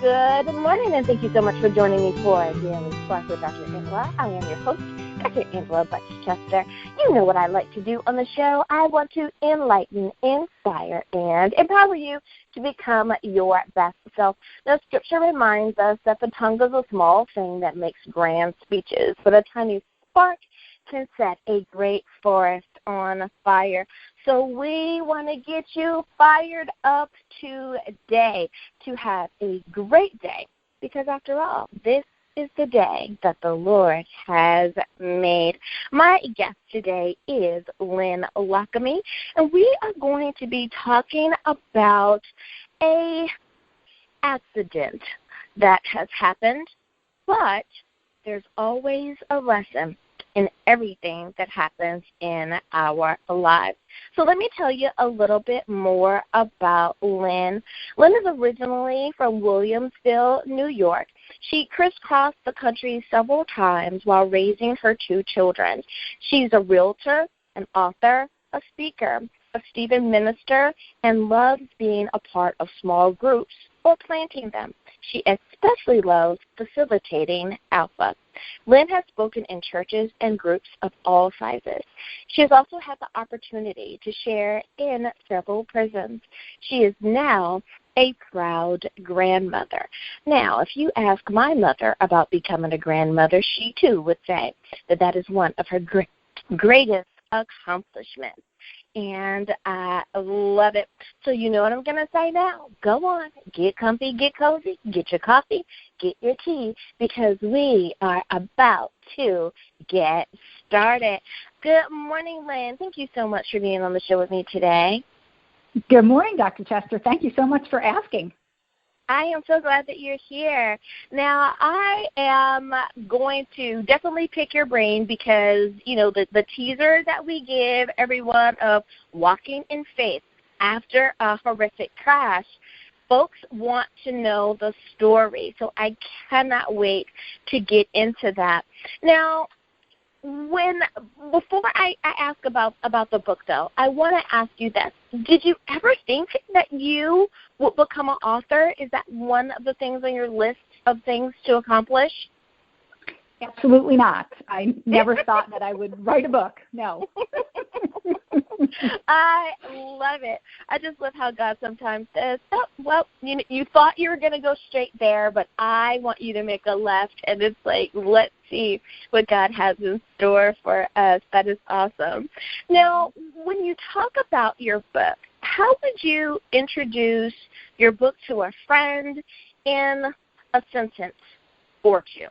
Good morning, and thank you so much for joining me for Daily Spark with Dr. Angela. I am your host, Dr. Angela Butch-Chester. You know what I like to do on the show. I want to enlighten, inspire, and empower you to become your best self. Now, Scripture reminds us that the tongue is a small thing that makes grand speeches, but a tiny spark can set a great forest on fire. So we want to get you fired up today to have a great day, because after all, this is the day that the Lord has made. My guest today is Lin Lockamy, and we are going to be talking about an accident that has happened, but there's always a lesson in everything that happens in our lives. So let me tell you a little bit more about Lin. Lin is originally from Williamsville, New York. She crisscrossed the country several times while raising her two children. She's a realtor, an author, a speaker, a Stephen minister, and loves being a part of small groups or planting them. She especially loves facilitating Alpha. Lin has spoken in churches and groups of all sizes. She has also had the opportunity to share in several prisons. She is now a proud grandmother. Now, if you ask my mother about becoming a grandmother, she too would say that that is one of her greatest accomplishments. And I love it. So you know what I'm going to say now. Go on, get comfy, get cozy, get your coffee, get your tea, because we are about to get started. Good morning, Lin. Thank you so much for being on the show with me today. Good morning, Dr. Chester. Thank you so much for asking. I am so glad that you're here. Now, I am going to definitely pick your brain because, you know, the teaser that we give everyone of walking in faith after a horrific crash, folks want to know the story. So I cannot wait to get into that. Now, before I ask about the book, though, I want to ask you this. Did you ever think that you would become an author? Is that one of the things on your list of things to accomplish? Absolutely not. I never thought that I would write a book. No. I love it. I just love how God sometimes says, oh, well, you thought you were going to go straight there, but I want you to make a left. And it's like, let's see what God has in store for us. That is awesome. Now, when you talk about your book, how would you introduce your book to a friend in a sentence or two?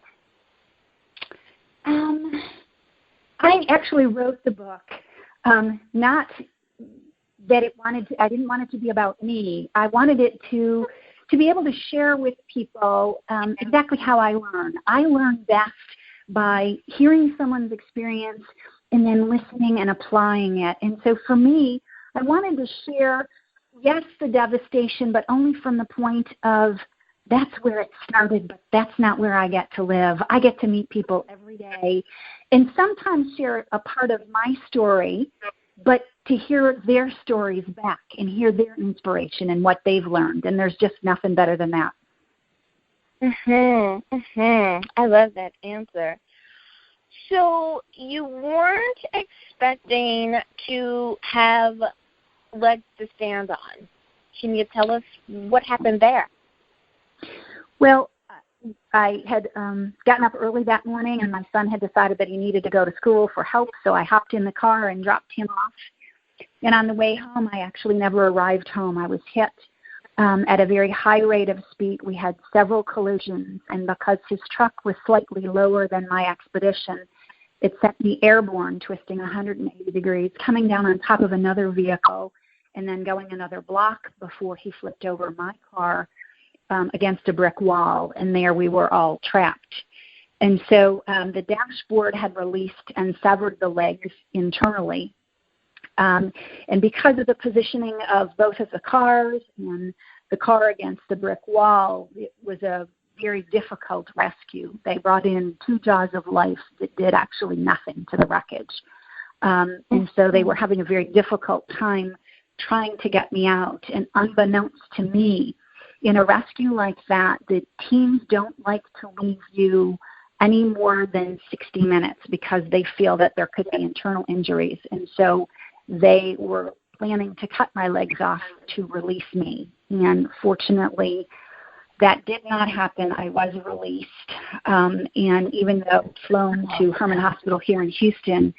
I actually wrote the book, not that I didn't want it to be about me. I wanted it to be able to share with people exactly how I learn. I learn best by hearing someone's experience and then listening and applying it. And so for me, I wanted to share, yes, the devastation, but only from the point of that's where it started, but that's not where I get to live. I get to meet people every day and sometimes share a part of my story, but to hear their stories back and hear their inspiration and what they've learned. And there's just nothing better than that. I love that answer. So you weren't expecting to have legs to stand on. Can you tell us what happened there? Well, I had gotten up early that morning, and my son had decided that he needed to go to school for help, so I hopped in the car and dropped him off. And on the way home, I actually never arrived home. I was hit at a very high rate of speed. We had several collisions, and because his truck was slightly lower than my Expedition, it sent me airborne, twisting 180 degrees, coming down on top of another vehicle, and then going another block before he flipped over my car against a brick wall, and there we were all trapped. And so the dashboard had released and severed the legs internally. And because of the positioning of both of the cars and the car against the brick wall, it was a very difficult rescue. They brought in 2 jaws of life that did actually nothing to the wreckage. And so they were having a very difficult time trying to get me out. And unbeknownst to me, in a rescue like that, the teams don't like to leave you any more than 60 minutes because they feel that there could be internal injuries. And so they were planning to cut my legs off to release me. And fortunately, that did not happen. I was released. And even though I was flown to Herman Hospital here in Houston,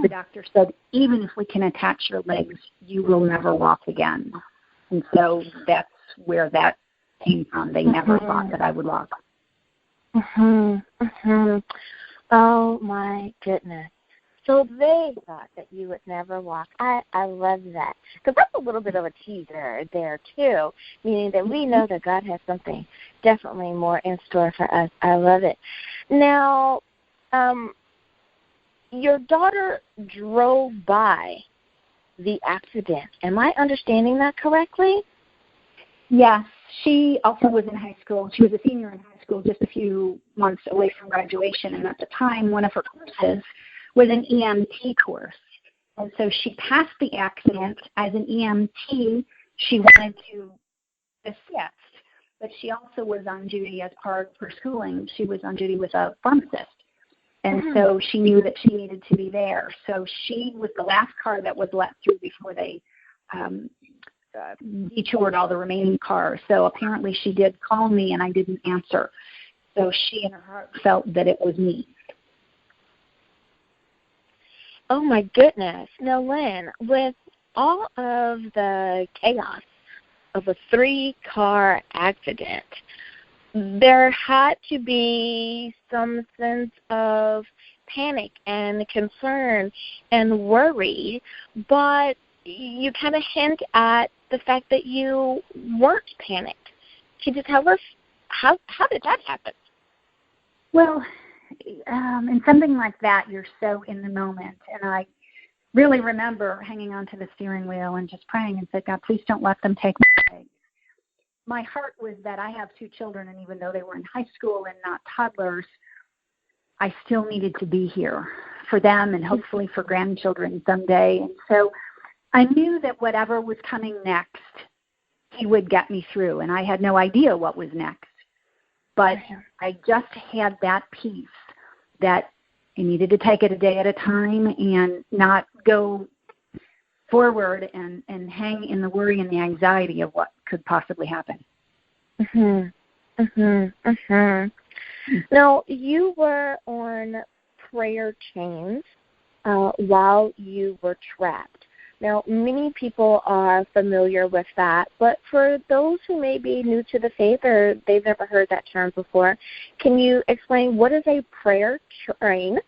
the doctor said, even if we can attach your legs, you will never walk again. And so that's where that came from. They never thought that I would walk. Oh, my goodness. So they thought that you would never walk. I love that. Because that's a little bit of a teaser there, too, meaning that we know that God has something definitely more in store for us. I love it. Now, your daughter drove by the accident. Am I understanding that correctly? Yes. She also was in high school. She was a senior in high school, just a few months away from graduation. And at the time, one of her courses was an EMT course. And so she passed the accident. As an EMT, she wanted to assist, but she also was on duty as part of her schooling. She was on duty with a pharmacist. And so she knew that she needed to be there. So she was the last car that was let through before they detoured all the remaining cars. So apparently she did call me and I didn't answer. So she in her heart felt that it was me. Oh, my goodness. Now, Lynn, with all of the chaos of a 3-car accident, there had to be some sense of panic and concern and worry, but you kind of hint at the fact that you weren't panicked. Can you tell us how did that happen? Well, in something like that, you're so in the moment. And I really remember hanging onto the steering wheel and just praying and said, God, please don't let them take my legs. My heart was that I have 2 children, and even though they were in high school and not toddlers, I still needed to be here for them and hopefully for grandchildren someday. And so I knew that whatever was coming next, he would get me through, and I had no idea what was next. But I just had that peace that I needed to take it a day at a time and not go forward and hang in the worry and the anxiety of what could possibly happen. Now, you were on prayer chains while you were trapped. Now, many people are familiar with that, but for those who may be new to the faith or they've never heard that term before, can you explain what is a prayer chain,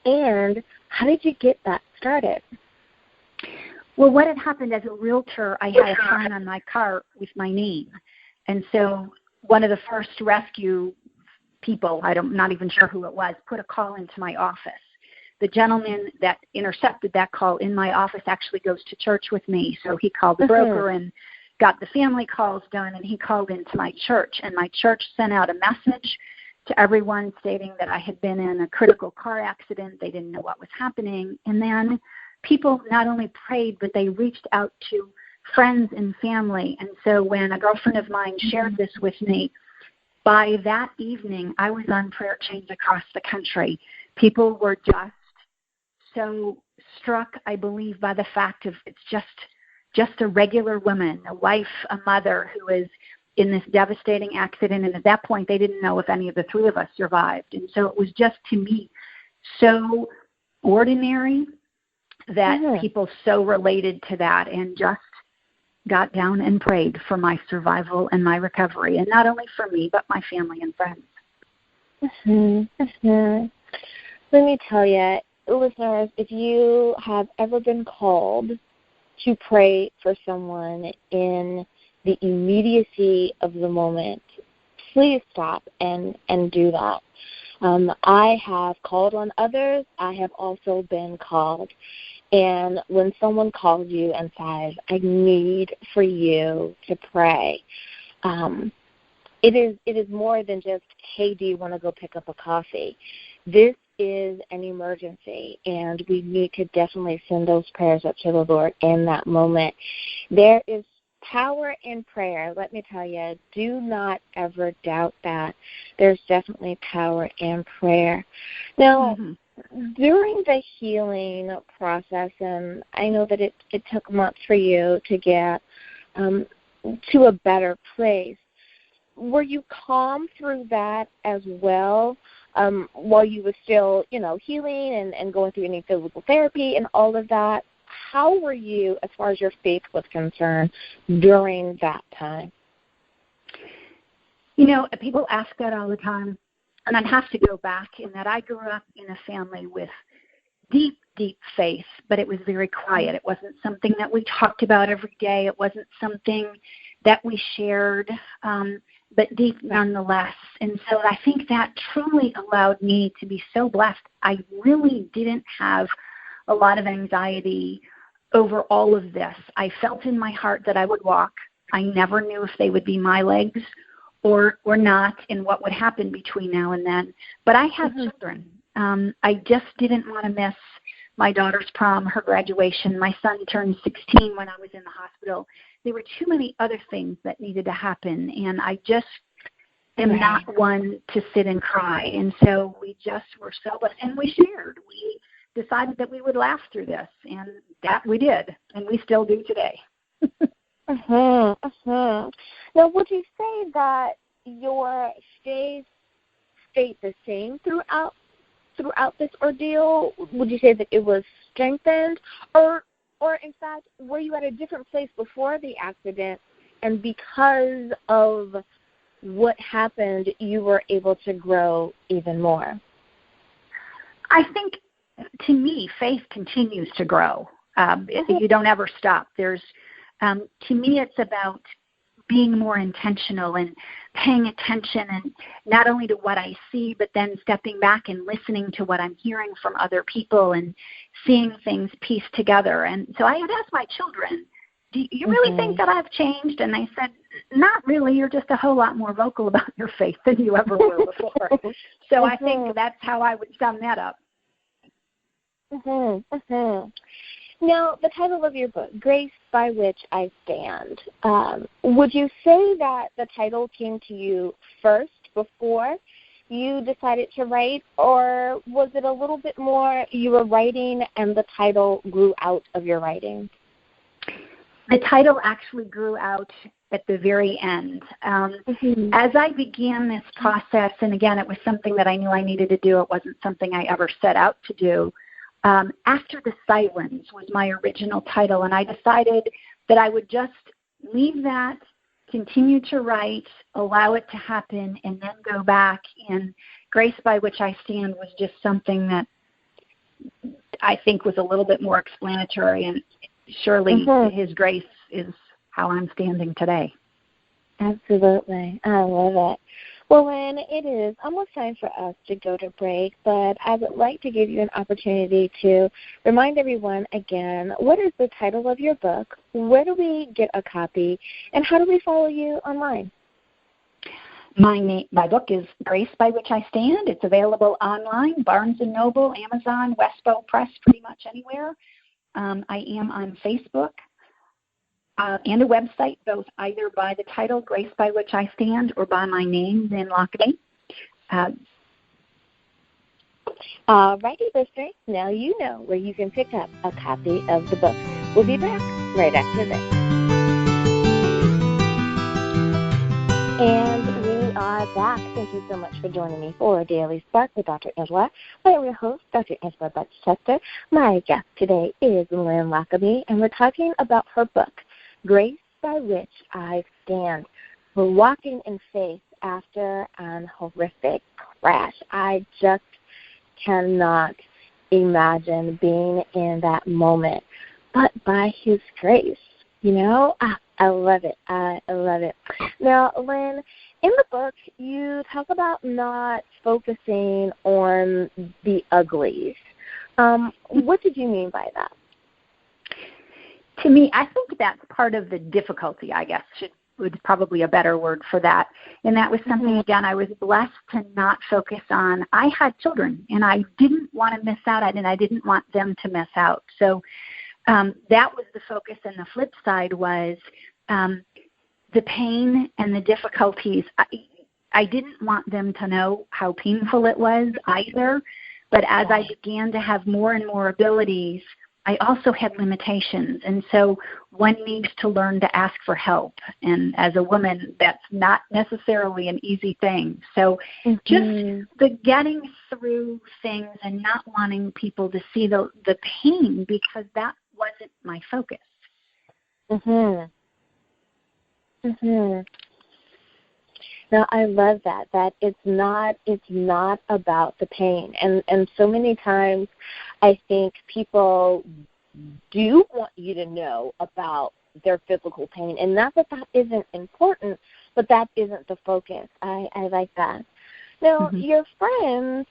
and how did you get that started? Well, what had happened as a realtor, I had a sign on my car with my name. And so one of the first rescue people, I'm not even sure who it was, put a call into my office. The gentleman that intercepted that call in my office actually goes to church with me. So he called the broker and got the family calls done, and he called into my church. And my church sent out a message to everyone stating that I had been in a critical car accident. They didn't know what was happening. And then people not only prayed, but they reached out to friends and family. And so when a girlfriend of mine shared this with me, by that evening, I was on prayer chains across the country. People were just so struck, I believe, by the fact of it's just a regular woman, a wife, a mother who is in this devastating accident. And at that point, they didn't know if any of the 3 of us survived. And so it was just, to me, so ordinary that people so related to that and just got down and prayed for my survival and my recovery. And not only for me, but my family and friends. Let me tell you, listeners, if you have ever been called to pray for someone in the immediacy of the moment, please stop and do that. I have called on others. I have also been called. And when someone calls you and says, I need for you to pray, it is more than just, hey, do you want to go pick up a coffee? This is an emergency, and we need to definitely send those prayers up to the Lord in that moment. There is power in prayer. Let me tell you, do not ever doubt that. There's definitely power in prayer. Now, during the healing process, and I know that it took months for you to get to a better place, were you calm through that as well while you were still, healing and going through any physical therapy and all of that? How were you as far as your faith was concerned during that time? People ask that all the time, and I'd have to go back in that I grew up in a family with deep, deep faith, but it was very quiet. It wasn't something that we talked about every day. It wasn't something that we shared, but deep nonetheless. And so I think that truly allowed me to be so blessed. I really didn't have a lot of anxiety over all of this. I felt in my heart that I would walk. I never knew if they would be my legs or not, and what would happen between now and then. But I had children. I just didn't want to miss my daughter's prom, her graduation. My son turned 16 when I was in the hospital. There were too many other things that needed to happen, and I just am not one to sit and cry. And so we just were so blessed, and we shared. We decided that we would laugh through this, and that we did, and we still do today. Now, would you say that your faith stayed the same throughout this ordeal? Would you say that it was strengthened, or in fact, were you at a different place before the accident, and because of what happened, you were able to grow even more? I think, to me, faith continues to grow. You don't ever stop. To me, it's about being more intentional and paying attention, and not only to what I see, but then stepping back and listening to what I'm hearing from other people and seeing things piece together. And so I had asked my children, do you really think that I've changed? And they said, not really. You're just a whole lot more vocal about your faith than you ever were before. So I think that's how I would sum that up. Now, the title of your book, Grace by Which I Stand, would you say that the title came to you first before you decided to write, or was it a little bit more you were writing and the title grew out of your writing? The title actually grew out at the very end. As I began this process, and again, it was something that I knew I needed to do. It wasn't something I ever set out to do. After the Silence was my original title, and I decided that I would just leave that, continue to write, allow it to happen, and then go back. And Grace by Which I Stand was just something that I think was a little bit more explanatory, and surely His grace is how I'm standing today. Absolutely. I love it. Well, Lynn, it is almost time for us to go to break, but I would like to give you an opportunity to remind everyone again, what is the title of your book, where do we get a copy, and how do we follow you online? My book is Grace by Which I Stand. It's available online, Barnes & Noble, Amazon, Westbow Press, pretty much anywhere. I am on Facebook. And a website, both either by the title, Grace by Which I Stand, or by my name, Lin Lockamy. All righty, listeners, now you know where you can pick up a copy of the book. We'll be back right after this. And we are back. Thank you so much for joining me for Daily Spark with Dr. Angela. I am your host, Dr. Angela Butchester. My guest today is Lin Lockamy, and we're talking about her book, Grace by Which I Stand. We're walking in faith after an horrific crash. I just cannot imagine being in that moment. But by His grace, I love it. I love it. Now, Lynn, in the book, you talk about not focusing on the uglies. What did you mean by that? To me, I think that's part of the difficulty, I guess, would probably a better word for that. And that was something, again, I was blessed to not focus on. I had children, and I didn't want to miss out, and I didn't want them to miss out. So that was the focus, and the flip side was the pain and the difficulties, I didn't want them to know how painful it was either, but as I began to have more and more abilities, I also had limitations. And so one needs to learn to ask for help. And as a woman, that's not necessarily an easy thing. So just the getting through things and not wanting people to see the pain, because that wasn't my focus. Now, I love that it's not about the pain. And so many times I think people do want you to know about their physical pain. And not that isn't important, but that isn't the focus. I like that. Now, your friends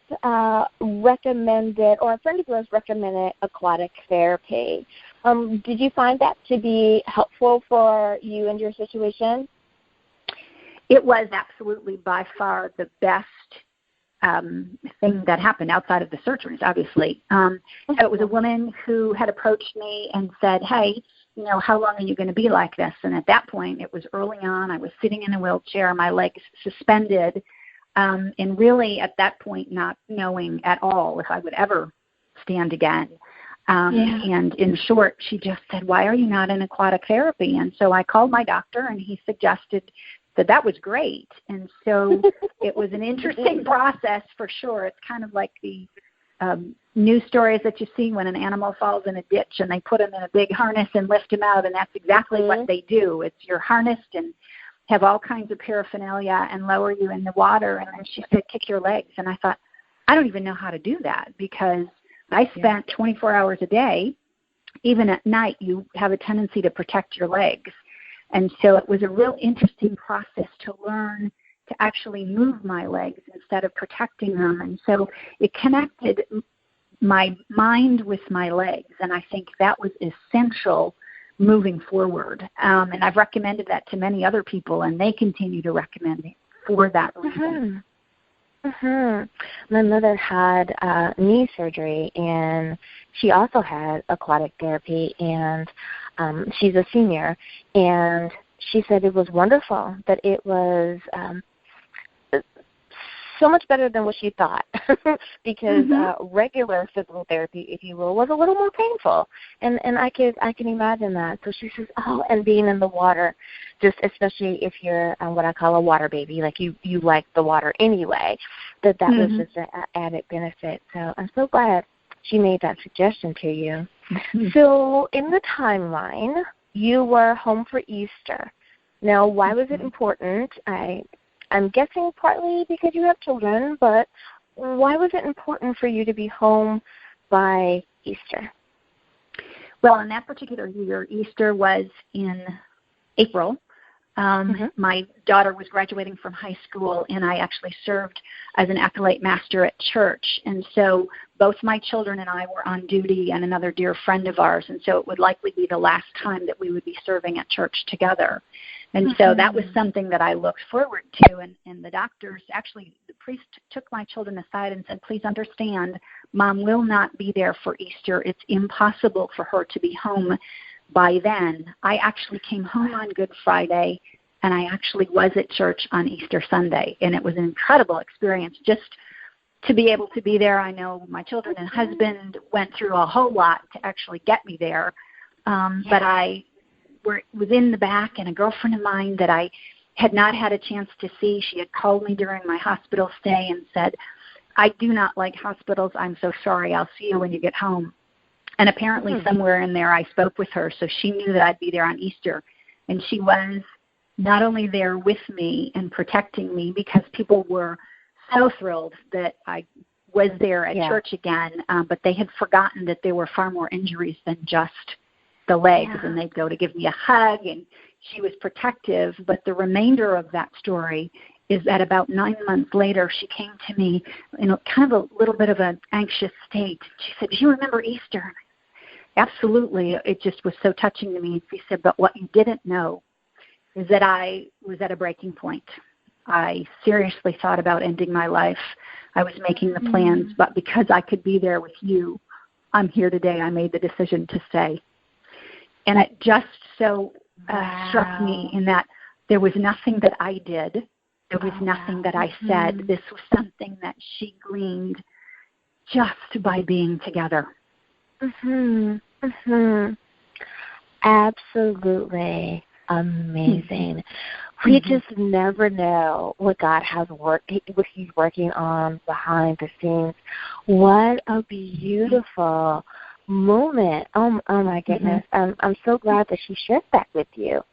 recommended, or a friend of yours recommended aquatic therapy. Did you find that to be helpful for you and your situation? It was absolutely by far the best thing that happened outside of the surgeries, obviously. It was a woman who had approached me and said, hey, how long are you going to be like this? And at that point, it was early on. I was sitting in a wheelchair, my legs suspended, and really at that point not knowing at all if I would ever stand again. And in short, she just said, why are you not in aquatic therapy? And so I called my doctor, and he suggested that was great. And so it was an interesting process for sure. It's kind of like the news stories that you see when an animal falls in a ditch and they put him in a big harness and lift him out, and that's exactly what they do. It's you're harnessed and have all kinds of paraphernalia and lower you in the water. And then she said, kick your legs. And I thought, I don't even know how to do that, because I spent 24 hours a day. Even at night, you have a tendency to protect your legs. And so it was a real interesting process to learn to actually move my legs instead of protecting them. And so it connected my mind with my legs, and I think that was essential moving forward. And I've recommended that to many other people, and they continue to recommend it for that reason. My mother had knee surgery, and she also had aquatic therapy, and she's a senior, and she said it was wonderful, that it was so much better than what she thought, because regular physical therapy, if you will, was a little more painful, and I can imagine that. So she says, and being in the water, just especially if you're what I call a water baby, like you like the water anyway, that was just an added benefit. So I'm so glad she made that suggestion to you. So in the timeline, you were home for Easter. Now, why was it important? I'm guessing partly because you have children, but why was it important for you to be home by Easter? Well, in that particular year, Easter was in April. My daughter was graduating from high school, and I actually served as an acolyte master at church. And so both my children and I were on duty, and another dear friend of ours, and so it would likely be the last time that we would be serving at church together. And so that was something that I looked forward to. And the doctors, actually, the priest took my children aside and said, please understand, Mom will not be there for Easter. It's impossible for her to be home by then. I actually came home on Good Friday, and I actually was at church on Easter Sunday. And it was an incredible experience just to be able to be there. I know my children and husband went through a whole lot to actually get me there. But I was in the back, and a girlfriend of mine that I had not had a chance to see, she had called me during my hospital stay and said, I do not like hospitals. I'm so sorry. I'll see you when you get home. And apparently somewhere in there I spoke with her, so she knew that I'd be there on Easter. And she was not only there with me and protecting me, because people were so thrilled that I was there at church again, but they had forgotten that there were far more injuries than just the legs, and they'd go to give me a hug, and she was protective. But the remainder of that story is that about 9 months later, she came to me in kind of a little bit of an anxious state. She said, do you remember Easter? Absolutely. It just was so touching to me. She said, but what you didn't know is that I was at a breaking point. I seriously thought about ending my life. I was making the plans, but because I could be there with you, I'm here today. I made the decision to stay. And it just so struck me in that there was nothing that I did. There was nothing that I said. This was something that she gleaned just by being together. Absolutely amazing. We just never know what God has what He's working on behind the scenes. What a beautiful moment! Oh my goodness! I'm so glad that she shared that with you.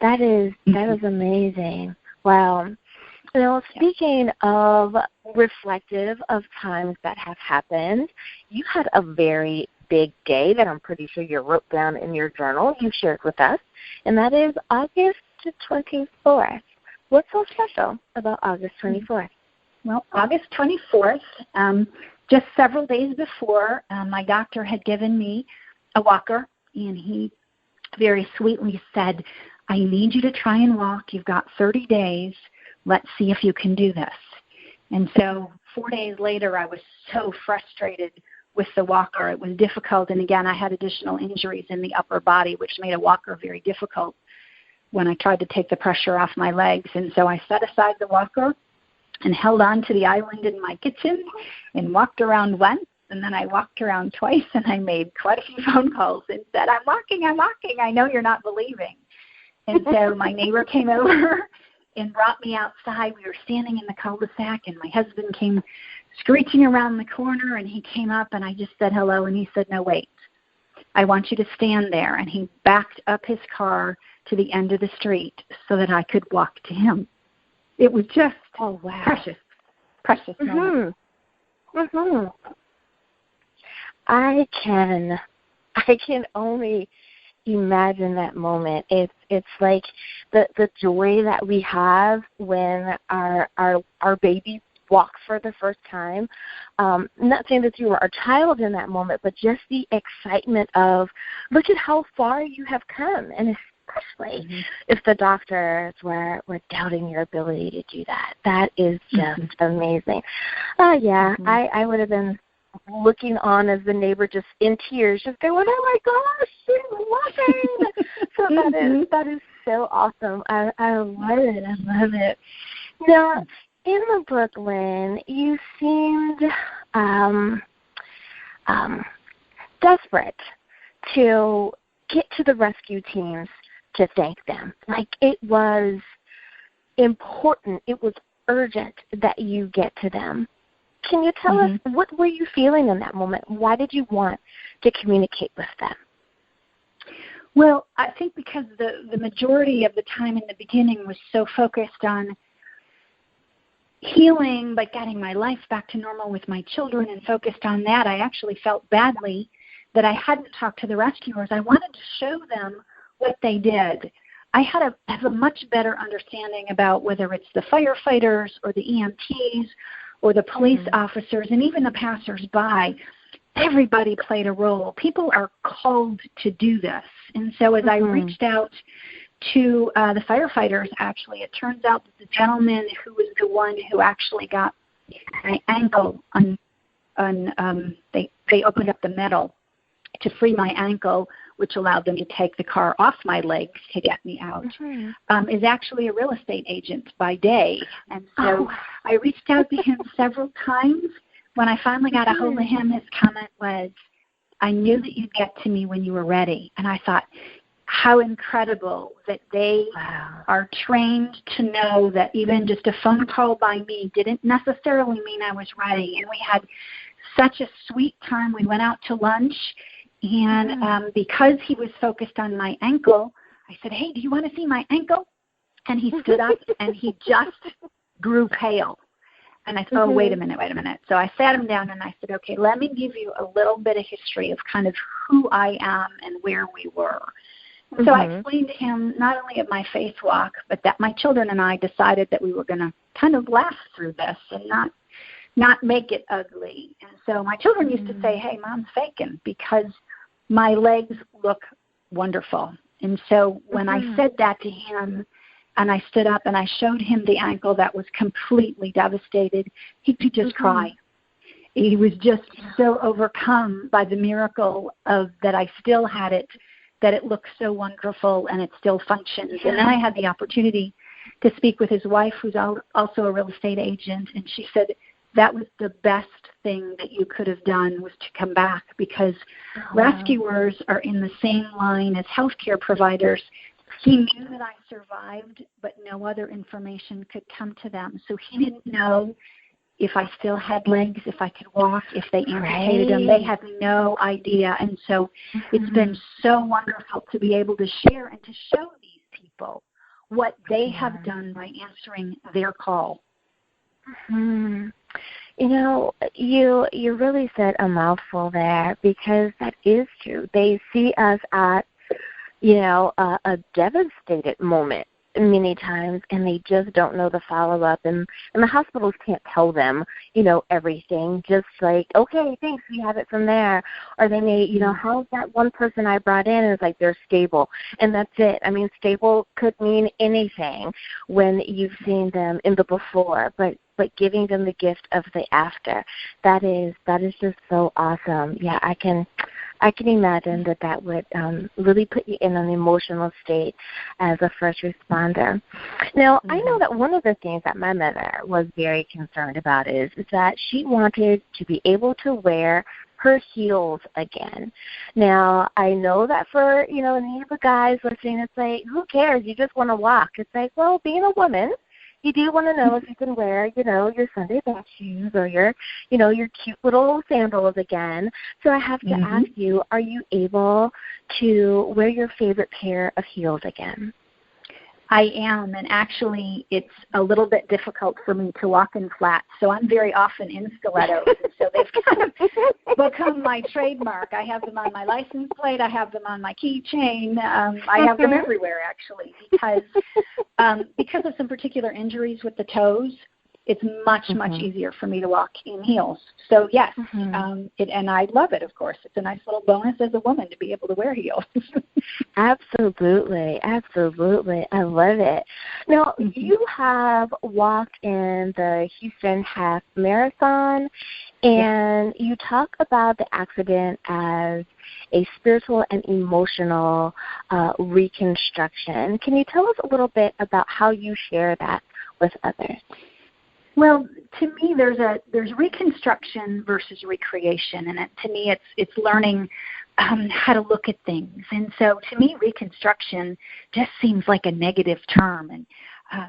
That is amazing. Wow. Now, speaking of reflective of times that have happened, you had a very big day that I'm pretty sure you wrote down in your journal. You shared with us, and that is August 24th. What's so special about August 24th? Well, August 24th, just several days before, my doctor had given me a walker, and he very sweetly said, I need you to try and walk. You've got 30 days. Let's see if you can do this. And so 4 days later, I was so frustrated with the walker. It was difficult, and again, I had additional injuries in the upper body, which made a walker very difficult when I tried to take the pressure off my legs. And so I set aside the walker and held on to the island in my kitchen and walked around once, and then I walked around twice, and I made quite a few phone calls and said, I'm walking, I know you're not believing. And so my neighbor came over and brought me outside. We were standing in the cul-de-sac, and my husband came screeching around the corner, and he came up, and I just said hello, and he said, no, wait, I want you to stand there. And he backed up his car to the end of the street so that I could walk to him. It was just precious moment. I can only imagine that moment. It's like the joy that we have when our baby walks for the first time. Not saying that you were a child in that moment, but just the excitement of look at how far you have come, and especially if the doctors were doubting your ability to do that. That is just amazing. I would have been looking on as the neighbor just in tears, just going, oh my gosh, she's walking. So that is so awesome. I love it. Now, in the book, Lin, you seemed desperate to get to the rescue teams to thank them. Like it was important, it was urgent that you get to them. Can you tell us, what were you feeling in that moment? Why did you want to communicate with them? Well, I think because the majority of the time in the beginning was so focused on healing, but getting my life back to normal with my children and focused on that, I actually felt badly that I hadn't talked to the rescuers. I wanted to show them what they did. I have a much better understanding about whether it's the firefighters or the EMTs or the police officers and even the passersby. Everybody played a role. People are called to do this. And so as I reached out to the firefighters, actually, it turns out that the gentleman who was the one who actually got my ankle they opened up the metal to free my ankle, which allowed them to take the car off my legs to get me out, is actually a real estate agent by day. And so I reached out to him several times. When I finally got a hold of him, his comment was, I knew that you'd get to me when you were ready. And I thought, how incredible that they are trained to know that even just a phone call by me didn't necessarily mean I was ready. And we had such a sweet time. We went out to lunch. And because he was focused on my ankle, I said, hey, do you want to see my ankle? And he stood up, and he just grew pale. And I said, wait a minute. So I sat him down, and I said, okay, let me give you a little bit of history of kind of who I am and where we were. So I explained to him not only of my faith walk, but that my children and I decided that we were going to kind of laugh through this and not make it ugly. And so my children used to say, hey, Mom's faking, because my legs look wonderful. And so when I said that to him and I stood up and I showed him the ankle that was completely devastated, he could just cry. He was just so overcome by the miracle of that I still had it, that it looks so wonderful and it still functions. Yeah. And then I had the opportunity to speak with his wife, who's also a real estate agent, and she said that was the best thing that you could have done was to come back, because rescuers are in the same line as healthcare providers. He knew that I survived, but no other information could come to them. So he didn't know if I still had legs, if I could walk, if they amputated them. They had no idea. And so it's been so wonderful to be able to share and to show these people what they have done by answering their call. You know, you really said a mouthful there, because that is true. They see us at, you know, a devastated moment many times, and they just don't know the follow-up, and the hospitals can't tell them, you know, everything, just like, okay, thanks, we have it from there. Or they may, you know, how's that one person I brought in? And it's like, they're stable, and that's it. I mean, stable could mean anything when you've seen them in the before, but giving them the gift of the after, that is just so awesome. Yeah, I can imagine that would really put you in an emotional state as a first responder. Now, I know that one of the things that my mother was very concerned about is that she wanted to be able to wear her heels again. Now, I know that for, you know, any of the guys listening, it's like, who cares? You just want to walk. It's like, well, being a woman, you do want to know if you can wear, you know, your Sunday best shoes or your, you know, your cute little sandals again. So I have to ask you, are you able to wear your favorite pair of heels again? I am, and actually it's a little bit difficult for me to walk in flats, so I'm very often in stilettos, and so they've kind of become my trademark. I have them on my license plate, I have them on my keychain, I have them everywhere actually, because of some particular injuries with the toes. It's much easier for me to walk in heels. So yes, and I love it, of course. It's a nice little bonus as a woman to be able to wear heels. Absolutely. I love it. Now, you have walked in the Houston Half Marathon, and you talk about the accident as a spiritual and emotional reconstruction. Can you tell us a little bit about how you share that with others? Well, to me, there's reconstruction versus recreation, and to me, it's learning how to look at things. And so, to me, reconstruction just seems like a negative term, and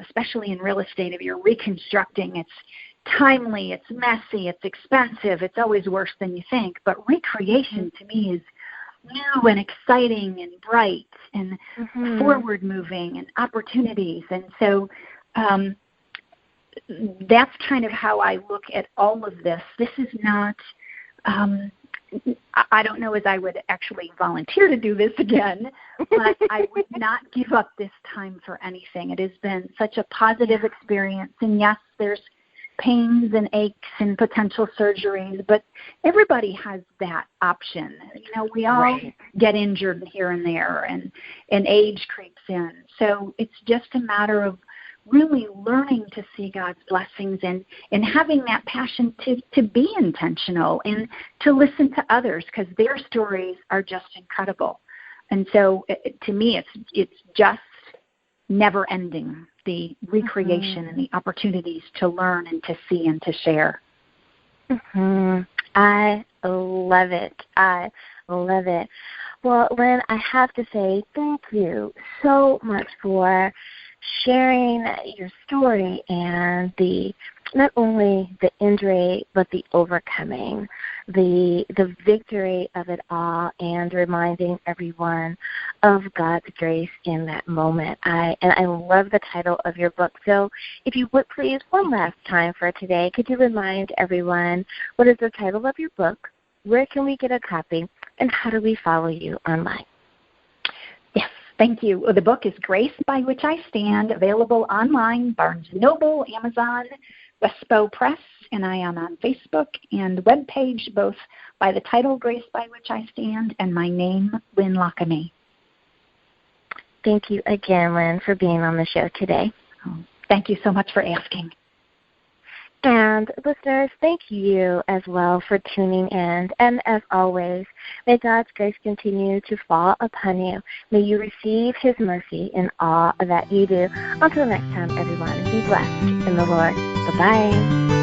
especially in real estate, if you're reconstructing, it's timely, it's messy, it's expensive, it's always worse than you think. But recreation, to me, is new and exciting and bright and forward-moving and opportunities. And so, that's kind of how I look at all of this. This is not, I don't know as I would actually volunteer to do this again, but I would not give up this time for anything. It has been such a positive experience. And yes, there's pains and aches and potential surgeries, but everybody has that option. You know, we all get injured here and there, and age creeps in. So it's just a matter of really learning to see God's blessings and having that passion to be intentional and to listen to others, because their stories are just incredible. And so to me, it's just never ending, the recreation and the opportunities to learn and to see and to share. I love it. Well, Lin, I have to say thank you so much for sharing your story and not only the injury, but the overcoming, the victory of it all, and reminding everyone of God's grace in that moment. I love the title of your book. So if you would please, one last time for today, could you remind everyone what is the title of your book, where can we get a copy, and how do we follow you online? Yes. Thank you. Well, the book is Grace by Which I Stand, available online, Barnes & Noble, Amazon, Wespo Press, and I am on Facebook and webpage, both by the title Grace by Which I Stand and my name, Lin Lockamy. Thank you again, Lin, for being on the show today. Thank you so much for asking. And listeners, thank you as well for tuning in. And as always, may God's grace continue to fall upon you. May you receive his mercy in all that you do. Until next time, everyone, be blessed in the Lord. Bye-bye.